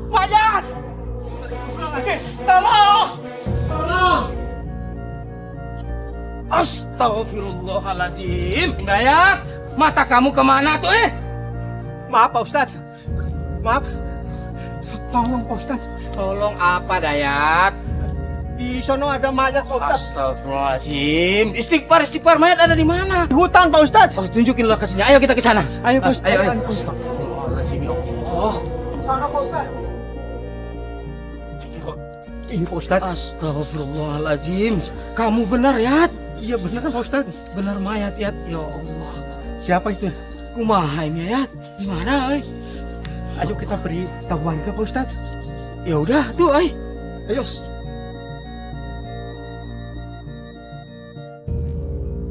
Mayat! Tolong! Tolong! Astagfirullahaladzim. Dayat, mata kamu kemana tuh Maaf Pak Ustadz. Maaf. Tolong Pak Ustadz. Tolong apa Dayat? Di sono ada mayat Pak Ustadz. Astagfirullahaladzim. Istighfar, mayat ada di mana? Di hutan Pak Ustadz. Oh, tunjukin lokasinya. Ayo kita ke sana. Ayo Pak Ustadz. Ayo. Astagfirullahaladzim ya Allah. Sana Pak Ustadz. Ini Pak Ustadz. Astagfirullahaladzim. Kamu benar, Yat? Iya benar Pak Ustadz. Benar mayat, Yat. Ya Allah. Siapa itu? Kumaha ini, Yat? Di mana, Ayo kita beri tahuan ke Pak Ustadz. Ya udah, tuh, Ayo.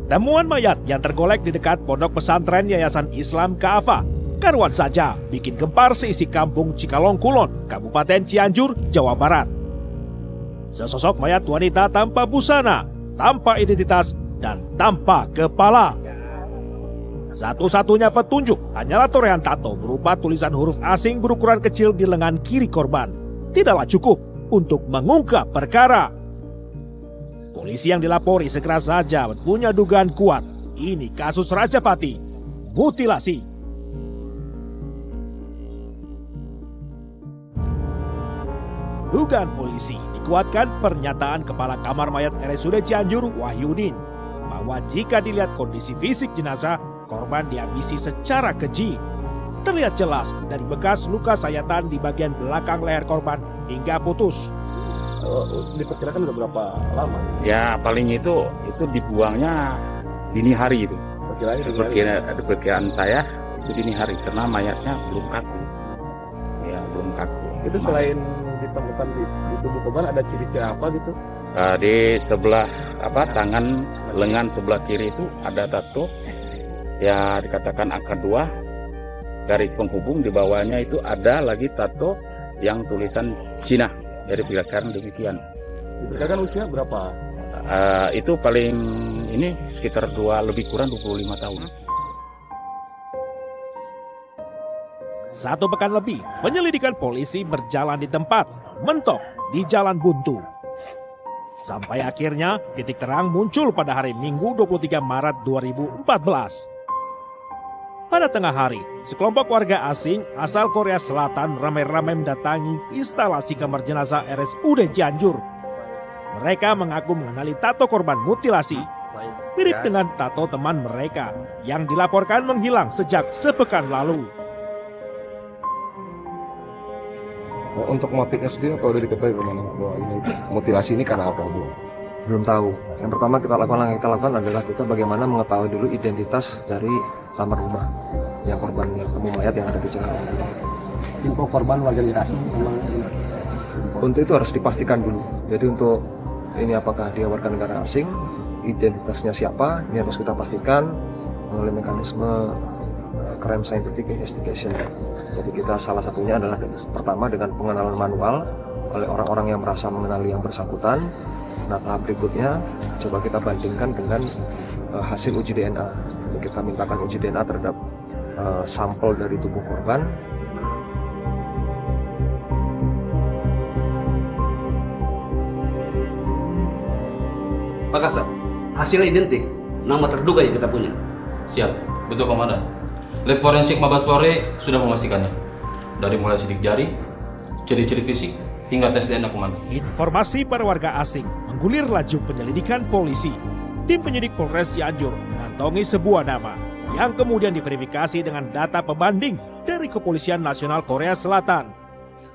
Temuan mayat yang tergolek di dekat pondok pesantren Yayasan Islam Ka'afah karuan saja bikin gempar seisi kampung Cikalong Kulon, Kabupaten Cianjur, Jawa Barat. Sesosok mayat wanita tanpa busana, tanpa identitas, dan tanpa kepala. Satu-satunya petunjuk hanyalah torehan tato berupa tulisan huruf asing berukuran kecil di lengan kiri korban. Tidaklah cukup untuk mengungkap perkara. Polisi yang dilapori segera saja punya dugaan kuat. Ini kasus Rajapati, mutilasi. Dugaan polisi dikuatkan pernyataan Kepala Kamar Mayat RSUD Cianjur, Wahyudin, bahwa jika dilihat kondisi fisik jenazah, korban dihabisi secara keji. Terlihat jelas dari bekas luka sayatan di bagian belakang leher korban hingga putus. Diperkirakan udah berapa lama? Ya paling itu dibuangnya dini hari itu. Perkiraan saya itu dini hari karena mayatnya belum kaku. Ya belum kaku. Itu selain ditemukan di tubuh korban ada ciri-ciri apa gitu? Di sebelah tangan lengan sebelah kiri itu ada tato ya dikatakan angka 2 garis penghubung, di bawahnya itu ada lagi tato yang tulisan Cina. Dari perkiraan demikian. Diperkirakan usia berapa? Itu paling ini sekitar lebih kurang 25 tahun. Satu pekan lebih, penyelidikan polisi berjalan di tempat, mentok di jalan buntu. Sampai akhirnya titik terang muncul pada hari Minggu 23 Maret 2014. Pada tengah hari, sekelompok warga asing asal Korea Selatan ramai-ramai mendatangi instalasi kamar jenazah RSUD Cianjur. Mereka mengaku mengenali tato korban mutilasi, mirip dengan tato teman mereka yang dilaporkan menghilang sejak sepekan lalu. Untuk motifnya sendiri kalau udah diketahui bagaimana bahwa ini mutilasi ini karena apa, Bu? Belum tahu. Yang pertama kita lakukan adalah kita bagaimana mengetahui dulu identitas dari kamar rumah yang korban yang temu mayat yang ada di Cikalong. Info korban warga negara asing memang. Untuk itu harus dipastikan dulu. Jadi untuk ini apakah dia warga negara asing, identitasnya siapa, ini harus kita pastikan melalui mekanisme crime scientific investigation. Jadi kita salah satunya adalah pertama dengan pengenalan manual oleh orang-orang yang merasa mengenali yang bersangkutan. Nah tahap berikutnya coba kita bandingkan dengan hasil uji DNA. Jadi kita mintakan uji DNA terhadap sampel dari tubuh korban. Pak Kasat, hasilnya identik. Nama terduga yang kita punya. Siap, betul Komandan. Lab forensik Mabes Polri sudah memastikannya. Dari mulai sidik jari, ciri-ciri fisik, hingga tes DNA Komandan. Informasi para warga asing menggulir laju penyelidikan polisi. Tim penyidik Polres Cianjur mengantongi sebuah nama yang kemudian diverifikasi dengan data pembanding dari Kepolisian Nasional Korea Selatan.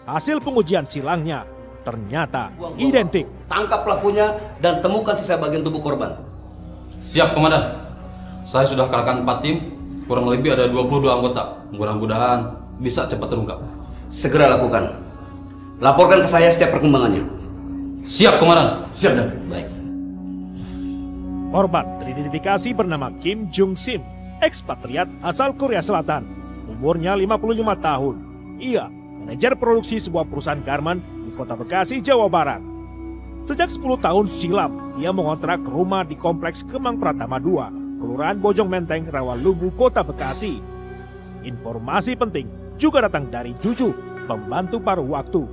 Hasil pengujian silangnya ternyata identik. Tangkap pelakunya dan temukan sisa bagian tubuh korban. Siap Komandan. Saya sudah kerahkan 4 tim, kurang lebih ada 22 anggota. Mudah-mudahan bisa cepat terungkap. Segera lakukan. Laporkan ke saya setiap perkembangannya. Siap Komandan. Siap dan baik. Korban teridentifikasi bernama Kim Jung Sim, ekspatriat asal Korea Selatan. Umurnya 55 tahun. Ia manajer produksi sebuah perusahaan garmen di Kota Bekasi, Jawa Barat. Sejak 10 tahun silam, ia mengontrak rumah di Kompleks Kemang Pratama 2, Kelurahan Bojong Menteng, Rawalumbu, Kota Bekasi. Informasi penting juga datang dari Juju, pembantu paruh waktu.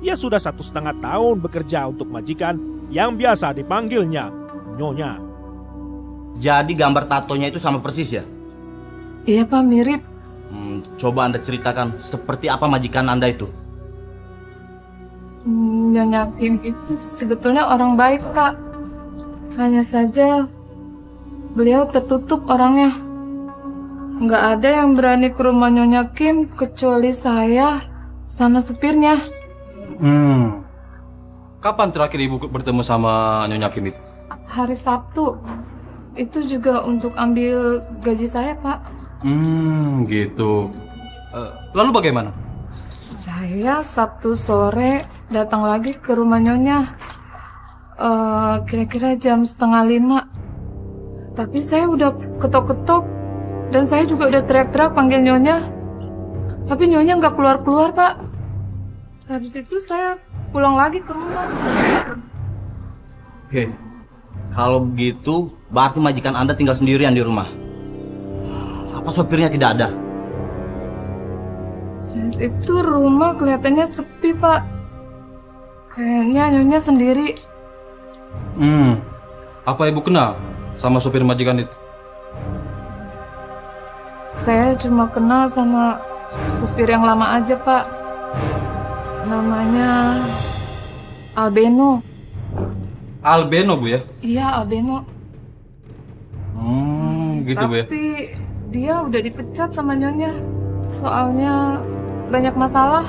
Ia sudah 1,5 tahun bekerja untuk majikan yang biasa dipanggilnya Nyonya. Jadi gambar tatonya itu sama persis ya? Iya Pak, mirip. Coba Anda ceritakan seperti apa majikan Anda itu? Nyonya Kim itu sebetulnya orang baik Pak. Hanya saja beliau tertutup orangnya. Nggak ada yang berani ke rumah Nyonya Kim kecuali saya sama supirnya. Kapan terakhir Ibu bertemu sama Nyonya Kim itu? Hari Sabtu. Itu juga untuk ambil gaji saya, Pak. Gitu. Lalu bagaimana? Saya Sabtu sore datang lagi ke rumah Nyonya. Kira-kira jam 4:30. Tapi saya udah ketok-ketok dan saya juga udah teriak-teriak panggil Nyonya. Tapi Nyonya nggak keluar-keluar, Pak. Habis itu saya pulang lagi ke rumah. Oke. Kalau begitu, berarti majikan Anda tinggal sendirian di rumah. Apa sopirnya tidak ada? Saat itu rumah kelihatannya sepi, Pak. Kayaknya Nyonya sendiri. Apa Ibu kenal sama sopir majikan itu? Saya cuma kenal sama supir yang lama aja, Pak. Namanya Albeno. Albeno, Bu ya? Iya, Albeno. Gitu Bu ya? Tapi dia udah dipecat sama Nyonya. Soalnya banyak masalah.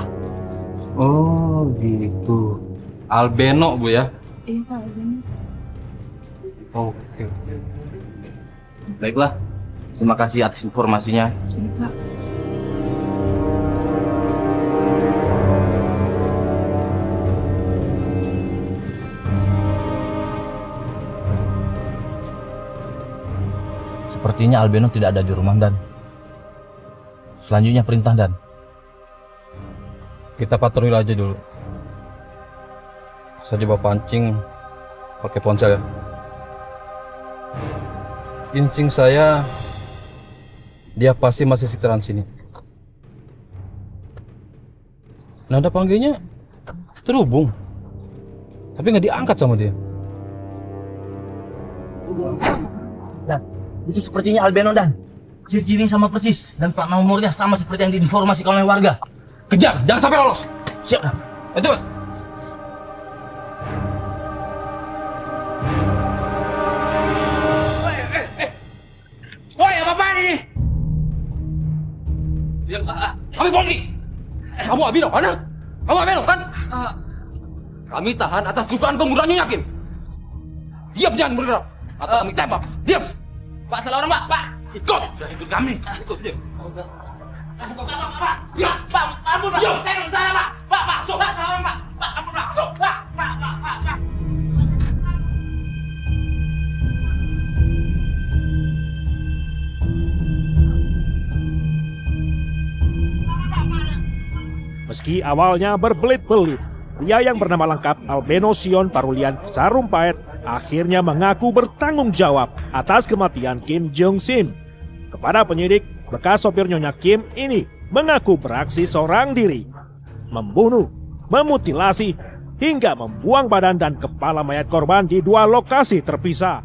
Oh gitu. Albeno Bu ya? Iya, Pak Albeno. Oke. Baiklah. Terima kasih atas informasinya. Iya, Pak. Sepertinya Albeno tidak ada di rumah, Dan. Selanjutnya perintah, Dan. Kita patroli aja dulu. Saya coba pancing pakai ponsel ya. Insting saya, dia pasti masih sekitaran sini. Nada panggilnya terhubung, tapi nggak diangkat sama dia. Dan, itu sepertinya Albeno, Dan. Ciri-cirinya sama persis dan plat nomornya sama seperti yang diinformasikan oleh warga. Kejar, jangan sampai lolos. Siap, Dan. Cepat. Woi, apa-apaan ini? Kami polisi. Kamu Albeno, mana? Kamu Albeno, kan? Kami tahan atas dugaan pembunuhan Nyonya Kim. Diam, jangan bergerak. Atau kami tembak. Diam. Pak, salah orang, Pak. Pak. Ikut. Sudah ikut kami. Ikut, diam. Pak. Diam. Pak, ampun, Pak. Saya nggak salah, Pak. Pak, masuk. Pak, salah orang, Pak. Pak, ampun, Pak. Masuk. Pak. Meski awalnya berbelit-belit, pria yang bernama lengkap Albeno Sion Parulian Sarumpait akhirnya mengaku bertanggung jawab atas kematian Kim Jong Sim. Kepada penyidik, bekas sopir Nyonya Kim ini mengaku beraksi seorang diri, membunuh, memutilasi, hingga membuang badan dan kepala mayat korban di 2 lokasi terpisah.